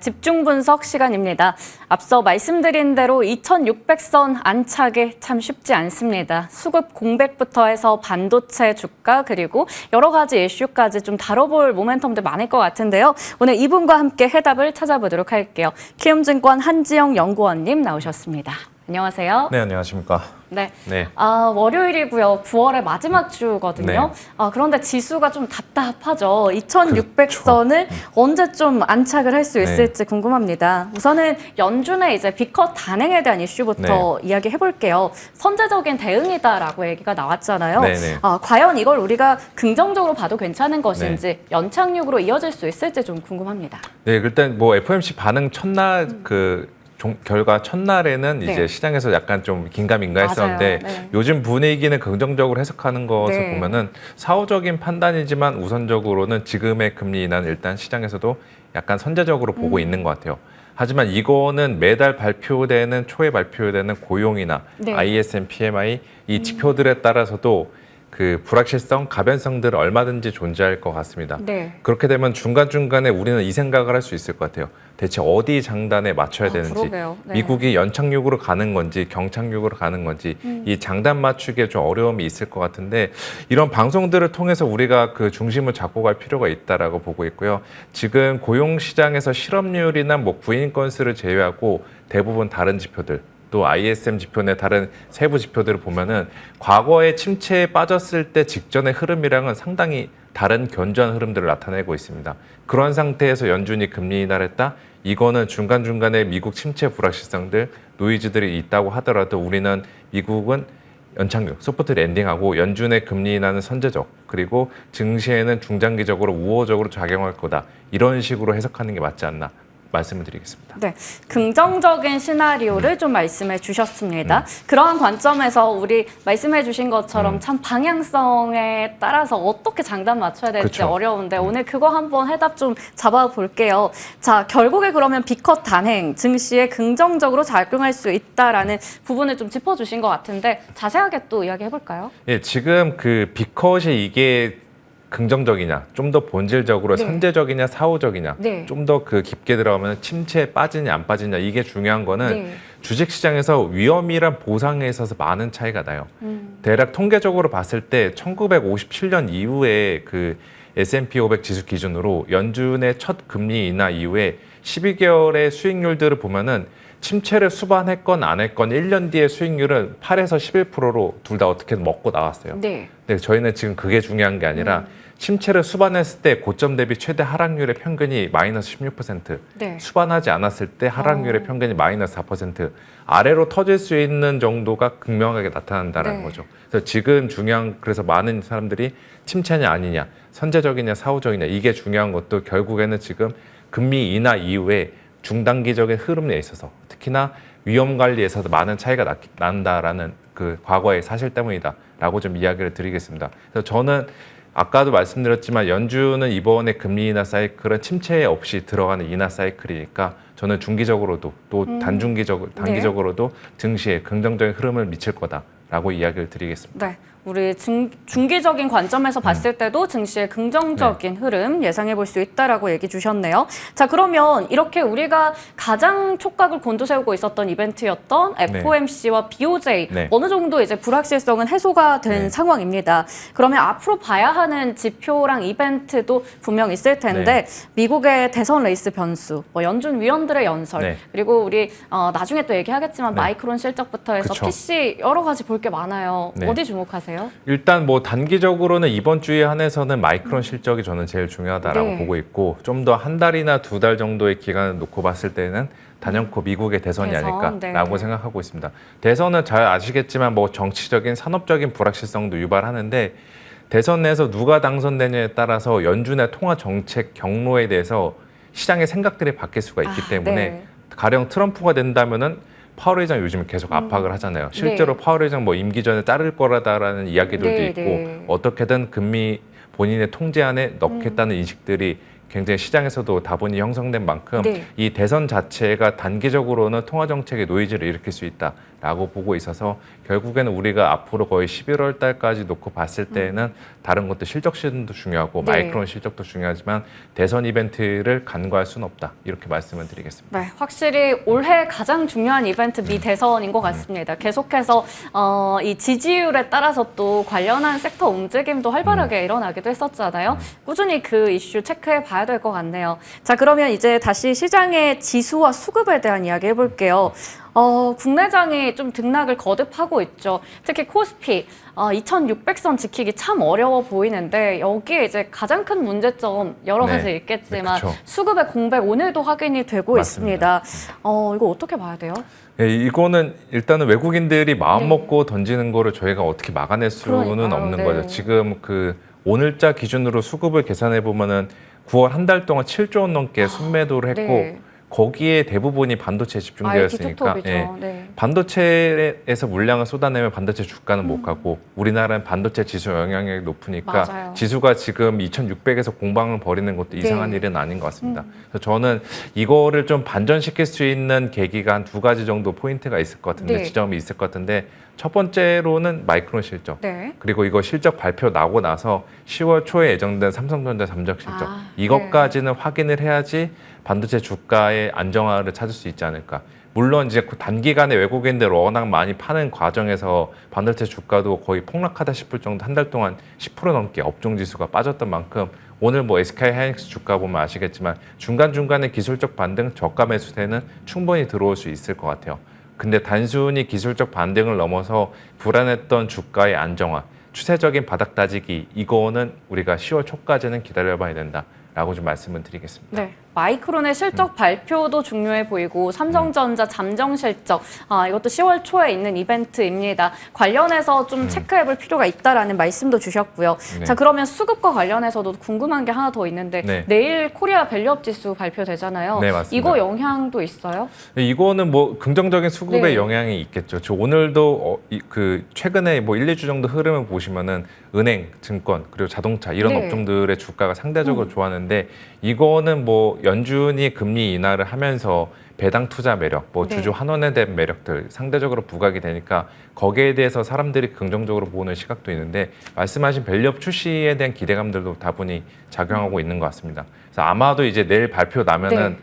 집중 분석 시간입니다. 앞서 말씀드린 대로 2600선 안착이 참 쉽지 않습니다. 수급 공백부터 해서 반도체 주가 그리고 여러 가지 이슈까지 좀 다뤄볼 모멘텀들 많을 것 같은데요. 오늘 이분과 함께 해답을 찾아보도록 할게요. 키움증권 한지영 연구원님 나오셨습니다. 안녕하세요. 네, 안녕하십니까. 네. 네. 월요일이고요. 9월의 마지막 주거든요. 네. 그런데 지수가 좀 답답하죠. 2600선을 언제 좀 안착을 할 수 있을지 궁금합니다. 우선은 연준의 이제 B컷 단행에 대한 이슈부터 이야기해 볼게요. 선제적인 대응이다라고 얘기가 나왔잖아요. 과연 이걸 우리가 긍정적으로 봐도 괜찮은 것인지 연착륙으로 이어질 수 있을지 좀 궁금합니다. 네, 일단 뭐 FOMC 반응 첫날 결과 첫날에는 이제 시장에서 약간 좀 긴가민가 했었는데 요즘 분위기는 긍정적으로 해석하는 것을 보면은 사후적인 판단이지만 우선적으로는 지금의 금리 인하는 일단 시장에서도 약간 선제적으로 보고 있는 것 같아요. 하지만 이거는 매달 발표되는 초에 발표되는 고용이나 ISM, PMI 이 지표들에 따라서도 그 불확실성, 가변성들은 얼마든지 존재할 것 같습니다. 그렇게 되면 중간중간에 우리는 이 생각을 할 수 있을 것 같아요. 대체 어디 장단에 맞춰야 되는지, 미국이 연착륙으로 가는 건지 경착륙으로 가는 건지 이 장단 맞추기에 좀 어려움이 있을 것 같은데 이런 방송들을 통해서 우리가 그 중심을 잡고 갈 필요가 있다라고 보고 있고요. 지금 고용시장에서 실업률이나 뭐 구인 건수를 제외하고 대부분 다른 지표들 또 ISM 지표 내 다른 세부 지표들을 보면은 과거에 침체에 빠졌을 때 직전의 흐름이랑은 상당히 다른 견조한 흐름들을 나타내고 있습니다. 그런 상태에서 연준이 금리 인하를 했다? 이거는 중간중간에 미국 침체 불확실성들, 노이즈들이 있다고 하더라도 우리는 미국은 연착륙, 소프트 랜딩하고 연준의 금리 인하는 선제적, 그리고 증시에는 중장기적으로 우호적으로 작용할 거다. 이런 식으로 해석하는 게 맞지 않나. 말씀을 드리겠습니다. 네, 긍정적인 시나리오를 좀 말씀해 주셨습니다. 그러한 관점에서 우리 말씀해 주신 것처럼 참 방향성에 따라서 어떻게 장단 맞춰야 될지 어려운데 오늘 그거 한번 해답 좀 잡아볼게요. 자, 결국에 그러면 B컷 단행, 증시에 긍정적으로 작용할 수 있다라는 부분을 좀 짚어주신 것 같은데 자세하게 또 이야기해 볼까요? 예, 지금 그 B컷이 이게 긍정적이냐, 좀 더 본질적으로 선제적이냐, 사후적이냐, 좀 더 그 깊게 들어가면 침체에 빠지냐, 안 빠지냐 이게 중요한 거는 주식시장에서 위험이란 보상에 있어서 많은 차이가 나요. 대략 통계적으로 봤을 때 1957년 이후에 그 S&P 500 지수 기준으로 연준의 첫 금리 인하 이후에 12개월의 수익률들을 보면은 침체를 수반했건 안 했건 1년 뒤에 수익률은 8에서 11%로 둘 다 어떻게든 먹고 나왔어요. 근데 저희는 지금 그게 중요한 게 아니라 침체를 수반했을 때 고점 대비 최대 하락률의 평균이 마이너스 16%, 수반하지 않았을 때 하락률의 평균이 마이너스 4%, 아래로 터질 수 있는 정도가 극명하게 나타난다는 거죠. 그래서 지금 그래서 많은 사람들이 침체냐 아니냐, 선제적이냐 사후적이냐 이게 중요한 것도 결국에는 지금 금리 인하 이후에 중단기적인 흐름에 있어서 특히나 위험 관리에서도 많은 차이가 난다라는 그 과거의 사실 때문이다라고 좀 이야기를 드리겠습니다. 그래서 저는 아까도 말씀드렸지만 연준은 이번에 금리 인하 사이클은 침체 없이 들어가는 인하 사이클이니까 저는 중기적으로도 또 단기적으로도 증시에 긍정적인 흐름을 미칠 거다라고 이야기를 드리겠습니다. 우리 중기적인 관점에서 봤을 때도 증시의 긍정적인 흐름 예상해 볼 수 있다라고 얘기 주셨네요. 자, 그러면 이렇게 우리가 가장 촉각을 곤두세우고 있었던 이벤트였던 FOMC와 BOJ 어느 정도 이제 불확실성은 해소가 된 상황입니다. 그러면 앞으로 봐야 하는 지표랑 이벤트도 분명 있을 텐데 미국의 대선 레이스 변수, 뭐 연준 위원들의 연설, 그리고 우리 나중에 또 얘기하겠지만 마이크론 실적부터 해서 PC 여러 가지 볼 게 많아요. 어디 주목하세요? 일단 뭐 단기적으로는 이번 주에 한해서는 마이크론 실적이 저는 제일 중요하다라고 보고 있고 좀 더 한 달이나 두 달 정도의 기간을 놓고 봤을 때는 단연코 미국의 대선이 아닐까라고 생각하고 있습니다. 대선은 잘 아시겠지만 뭐 정치적인 산업적인 불확실성도 유발하는데 대선 내에서 누가 당선되냐에 따라서 연준의 통화 정책 경로에 대해서 시장의 생각들이 바뀔 수가 있기 때문에 가령 트럼프가 된다면은 파월 의장 요즘 계속 압박을 하잖아요. 실제로 파월 의장 뭐 임기 전에 자를 거라다라는 이야기들도 있고 어떻게든 금리 본인의 통제 안에 넣겠다는 인식들이 굉장히 시장에서도 다분히 형성된 만큼 네. 이 대선 자체가 단기적으로는 통화 정책의 노이즈를 일으킬 수 있다라고 보고 있어서 결국에는 우리가 앞으로 거의 11월 달까지 놓고 봤을 때에는 다른 것도 실적 시즌도 중요하고 네. 마이크론 실적도 중요하지만 대선 이벤트를 간과할 수는 없다. 이렇게 말씀을 드리겠습니다. 네, 확실히 올해 가장 중요한 이벤트 미 대선인 것 같습니다. 계속해서 이 지지율에 따라서 또 관련한 섹터 움직임도 활발하게 일어나기도 했었잖아요. 꾸준히 그 이슈 체크해 봐야 될 것 같네요. 자, 그러면 이제 다시 시장의 지수와 수급에 대한 이야기 해볼게요. 국내장이 좀 등락을 거듭하고 있죠. 특히 코스피 2600선 지키기 참 어려워 보이는데 여기에 이제 가장 큰 문제점 여러 가지 네. 있겠지만 네, 그쵸. 수급의 공백 오늘도 확인이 되고 맞습니다. 있습니다. 이거 어떻게 봐야 돼요? 네, 이거는 일단은 외국인들이 마음 네. 먹고 던지는 거를 저희가 어떻게 막아낼 수는 그러니까요. 없는 네. 거죠. 지금 그 오늘자 기준으로 수급을 계산해 보면은 9월 한 달 동안 7조 원 넘게 순매도를 했고 네. 거기에 대부분이 반도체에 집중되어 있으니까 IT 톱톱이죠. 네. 반도체에서 물량을 쏟아내면 반도체 주가는 못 가고 우리나라는 반도체 지수 영향력이 높으니까 맞아요. 지수가 지금 2,600에서 공방을 벌이는 것도 이상한 네. 일은 아닌 것 같습니다. 그래서 저는 이거를 좀 반전시킬 수 있는 계기가 한 두 가지 정도 포인트가 있을 것 같은데 네. 지점이 있을 것 같은데 첫 번째로는 마이크론 실적. 네. 그리고 이거 실적 발표 나고 나서 10월 초에 예정된 삼성전자 잠적 실적 이것까지는 확인을 해야지 반도체 주가의 안정화를 찾을 수 있지 않을까. 물론 이제 단기간에 외국인들 워낙 많이 파는 과정에서 반도체 주가도 거의 폭락하다 싶을 정도 한 달 동안 10% 넘게 업종 지수가 빠졌던 만큼 오늘 뭐 SK 하이닉스 주가 보면 아시겠지만 중간중간에 기술적 반등, 저가 매수세는 충분히 들어올 수 있을 것 같아요. 근데 단순히 기술적 반등을 넘어서 불안했던 주가의 안정화, 추세적인 바닥 다지기 이거는 우리가 10월 초까지는 기다려봐야 된다라고 좀 말씀을 드리겠습니다. 네. 마이크론의 실적 발표도 중요해 보이고 삼성전자 잠정 실적 이것도 10월 초에 있는 이벤트입니다. 관련해서 좀 체크해볼 필요가 있다라는 말씀도 주셨고요. 네. 자, 그러면 수급과 관련해서도 궁금한 게 하나 더 있는데 네. 내일 코리아 밸류업 지수 발표되잖아요. 네, 맞습니다. 이거 영향도 있어요? 이거는 뭐 긍정적인 수급의 네. 영향이 있겠죠. 저 오늘도 그 최근에 뭐 1, 2주 정도 흐름을 보시면은 은행, 증권, 그리고 자동차 이런 네. 업종들의 주가가 상대적으로 좋았는데 이거는 뭐 연준이 금리 인하를 하면서 배당 투자 매력, 뭐 네. 주주 환원에 대한 매력들 상대적으로 부각이 되니까 거기에 대해서 사람들이 긍정적으로 보는 시각도 있는데 말씀하신 밸류업 출시에 대한 기대감들도 다분히 작용하고 있는 것 같습니다. 그래서 아마도 이제 내일 발표 나면은 네.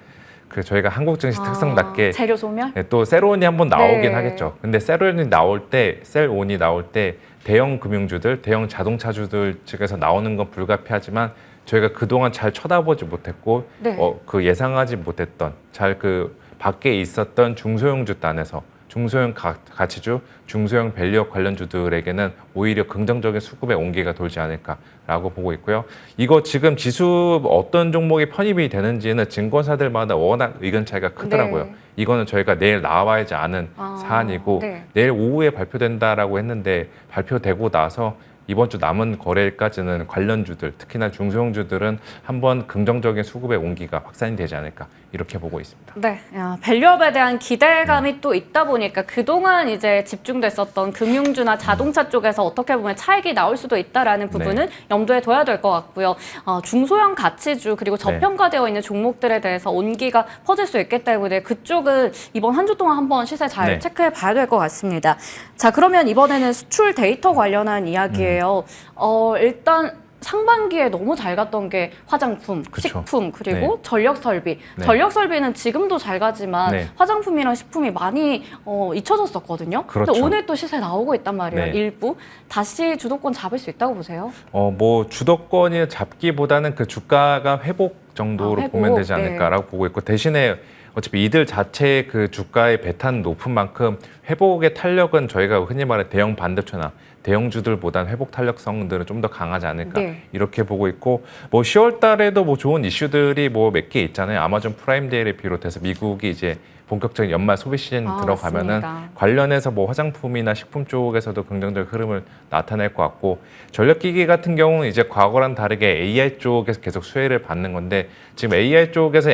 그 저희가 한국 증시 특성답게 재료 소멸? 네, 또 셀온이 한번 나오긴 네. 하겠죠. 근데 셀온이 나올 때, 셀온이 나올 때 대형 금융주들, 대형 자동차주들 측에서 나오는 건 불가피하지만 저희가 그동안 잘 쳐다보지 못했고 네. 그 예상하지 못했던 잘 그 밖에 있었던 중소형주 단에서 중소형 가치주, 중소형 밸류업 관련주들에게는 오히려 긍정적인 수급의 온기가 돌지 않을까라고 보고 있고요. 이거 지금 지수 어떤 종목이 편입이 되는지는 증권사들마다 워낙 의견 차이가 크더라고요. 네. 이거는 저희가 내일 나와야지 아는 사안이고 네. 내일 오후에 발표된다라고 했는데 발표되고 나서 이번 주 남은 거래일까지는 관련주들, 특히나 중소형주들은 한번 긍정적인 수급의 온기가 확산이 되지 않을까 이렇게 보고 있습니다. 네, 밸류업에 대한 기대감이 또 있다 보니까 그동안 이제 집중됐었던 금융주나 자동차 쪽에서 어떻게 보면 차익이 나올 수도 있다라는 부분은 염두에 둬야 될 것 같고요. 중소형 가치주 그리고 저평가되어 있는 종목들에 대해서 온기가 퍼질 수 있기 때문에 그쪽은 이번 한 주 동안 한번 시세 잘 체크해 봐야 될 것 같습니다. 자, 그러면 이번에는 수출 데이터 관련한 이야기예요. 일단 상반기에 너무 잘 갔던 게 화장품, 그쵸. 식품, 그리고 전력 설비. 네. 전력 설비는 지금도 잘 가지만 네. 화장품이랑 식품이 많이 잊혀졌었거든요. 그렇죠. 근데 오늘 또 시세 나오고 있단 말이에요. 네. 일부. 다시 주도권 잡을 수 있다고 보세요? 뭐 주도권이 잡기보다는 그 주가가 회복 정도로 회복, 보면 되지 않을까라고 보고 있고 대신에 어차피 이들 자체의 그 주가의 배타는 높은 만큼 회복의 탄력은 저희가 흔히 말해 대형 반도체나 대형주들보다는 회복 탄력성들은 좀 더 강하지 않을까 이렇게 보고 있고 뭐 10월 달에도 뭐 좋은 이슈들이 뭐 몇 개 있잖아요. 아마존 프라임 데이를 비롯해서 미국이 이제 본격적인 연말 소비 시즌 들어가면은 맞습니다. 관련해서 뭐 화장품이나 식품 쪽에서도 긍정적 흐름을 나타낼 것 같고 전력기기 같은 경우는 이제 과거랑 다르게 AI 쪽에서 계속 수혜를 받는 건데 지금 AI 쪽에서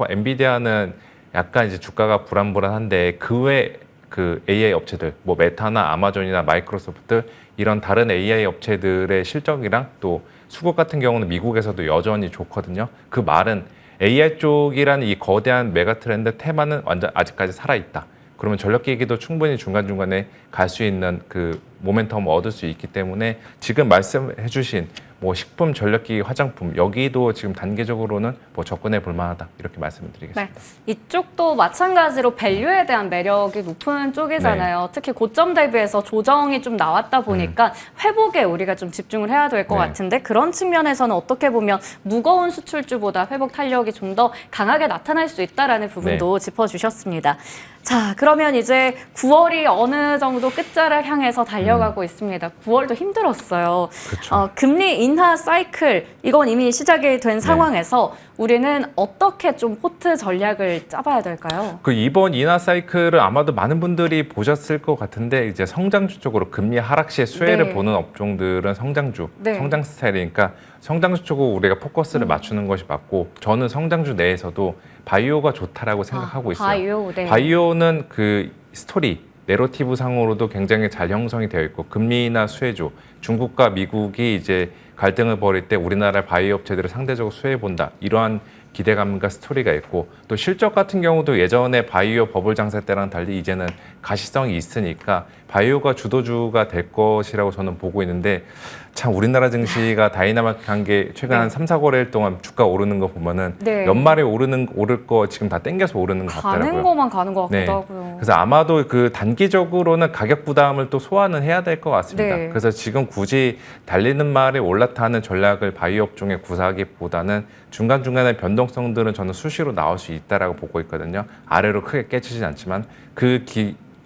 엔비디아는 약간 이제 주가가 불안불안한데 그 외 그 AI 업체들 뭐 메타나 아마존이나 마이크로소프트 이런 다른 AI 업체들의 실적이랑 또 수급 같은 경우는 미국에서도 여전히 좋거든요. 그 말은 AI 쪽이라는 이 거대한 메가 트렌드 테마는 완전 아직까지 살아있다. 그러면 전력기기도 충분히 중간중간에 갈 수 있는 그 모멘텀을 얻을 수 있기 때문에 지금 말씀해 주신 뭐 식품, 전력기기, 화장품 여기도 지금 단계적으로는 뭐 접근해 볼 만하다 이렇게 말씀을 드리겠습니다. 네. 이쪽도 마찬가지로 밸류에 대한 매력이 높은 쪽이잖아요. 네. 특히 고점 대비해서 조정이 좀 나왔다 보니까 회복에 우리가 좀 집중을 해야 될 것 네. 같은데 그런 측면에서는 어떻게 보면 무거운 수출주보다 회복 탄력이 좀 더 강하게 나타날 수 있다라는 부분도 짚어주셨습니다. 자, 그러면 이제 9월이 어느 정도 끝자락 향해서 달려가고 있습니다. 9월도 힘들었어요. 그렇죠. 금리 인하 사이클, 이건 이미 시작이 된 상황에서 우리는 어떻게 좀 포트 전략을 짜봐야 될까요? 그 이번 인하 사이클을 아마도 많은 분들이 보셨을 것 같은데 이제 성장주 쪽으로 금리 하락 시에 수혜를 보는 업종들은 성장주, 성장 스타일이니까 성장주 쪽으로 우리가 포커스를 맞추는 것이 맞고 저는 성장주 내에서도 바이오가 좋다라고 생각하고 있어요. 바이오는 그 스토리, 내러티브 상으로도 굉장히 잘 형성이 되어 있고 금리나 수혜주, 중국과 미국이 이제 갈등을 벌일 때 우리나라 바이오 업체들을 상대적으로 수혜해 본다. 이러한 기대감과 스토리가 있고 또 실적 같은 경우도 예전에 바이오 버블 장세 때랑 달리 이제는 가시성이 있으니까 바이오가 주도주가 될 것이라고 저는 보고 있는데 참 우리나라 증시가 다이나믹한 게 최근 한 3, 4거래일 동안 주가 오르는 거 보면은 연말에 오를 거 지금 다 땡겨서 오르는 것 같더라고요. 가는 거만 가는 것 같기도 하고요. 그래서 아마도 그 단기적으로는 가격 부담을 또 소화는 해야 될 것 같습니다. 그래서 지금 굳이 달리는 말에 올라타는 전략을 바이오 업종에 구사하기보다는 중간중간에 변동성들은 저는 수시로 나올 수 있다라고 보고 있거든요. 아래로 크게 깨지진 않지만 그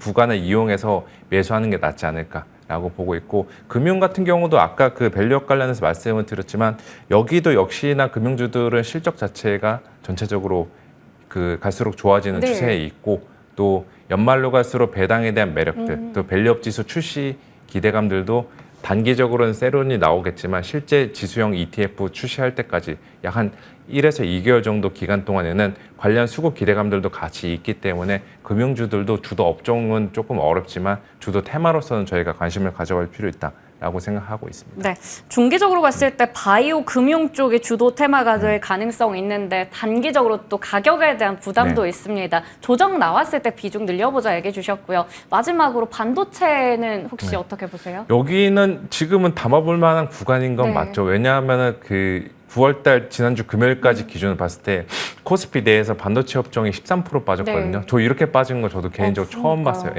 구간을 이용해서 매수하는 게 낫지 않을까라고 보고 있고 금융 같은 경우도 아까 그 밸류업 관련해서 말씀을 드렸지만 여기도 역시나 금융주들은 실적 자체가 전체적으로 그 갈수록 좋아지는 추세에 있고 또 연말로 갈수록 배당에 대한 매력들 또 밸류업 지수 출시 기대감들도 단기적으로는 세론이 나오겠지만 실제 지수형 ETF 출시할 때까지 약 한 1에서 2개월 정도 기간 동안에는 관련 수급 기대감들도 같이 있기 때문에 금융주들도 주도 업종은 조금 어렵지만 주도 테마로서는 저희가 관심을 가져갈 필요 있다라고 생각하고 있습니다. 네, 중기적으로 봤을 때 바이오 금융 쪽이 주도 테마가 될 가능성이 있는데 단기적으로 또 가격에 대한 부담도 있습니다. 조정 나왔을 때 비중 늘려보자 얘기해 주셨고요. 마지막으로 반도체는 혹시 어떻게 보세요? 여기는 지금은 담아볼 만한 구간인 건 맞죠. 왜냐하면 그 9월달 지난주 금요일까지 기준을 봤을 때 코스피 내에서 반도체 업종이 13% 빠졌거든요. 저 이렇게 빠진 거 저도 개인적으로 처음 봤어요.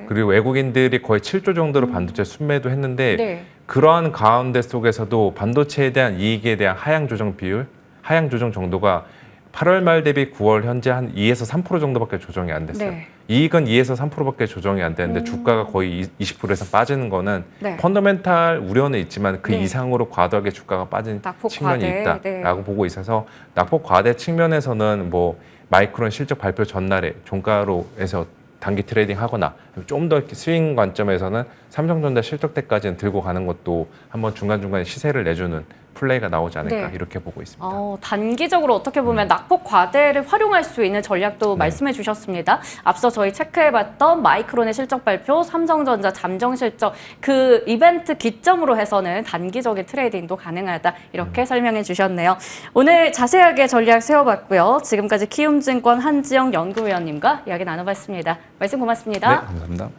그리고 외국인들이 거의 7조 정도로 반도체 순매도 했는데 그러한 가운데 속에서도 반도체에 대한 이익에 대한 하향 조정 비율, 하향 조정 정도가 8월 말 대비 9월 현재 한 2에서 3% 정도밖에 조정이 안 됐어요. 이익은 2에서 3%밖에 조정이 안 되는데 주가가 거의 20% 이상 빠지는 거는 펀더멘탈 우려는 있지만 그 이상으로 과도하게 주가가 빠진 측면이 있다라고 보고 있어서 낙폭 과대 측면에서는 뭐 마이크론 실적 발표 전날에 종가로 해서 단기 트레이딩 하거나 좀 더 스윙 관점에서는 삼성전자 실적 때까지는 들고 가는 것도 한번 중간중간에 시세를 내주는 플레이가 나오지 않을까 이렇게 보고 있습니다. 단기적으로 어떻게 보면 낙폭 과대를 활용할 수 있는 전략도 말씀해 주셨습니다. 앞서 저희 체크해봤던 마이크론의 실적 발표, 삼성전자 잠정 실적 그 이벤트 기점으로 해서는 단기적인 트레이딩도 가능하다 이렇게 설명해 주셨네요. 오늘 자세하게 전략 세워봤고요. 지금까지 키움증권 한지영 연구위원님과 이야기 나눠봤습니다. 말씀 고맙습니다. 네, 감사합니다.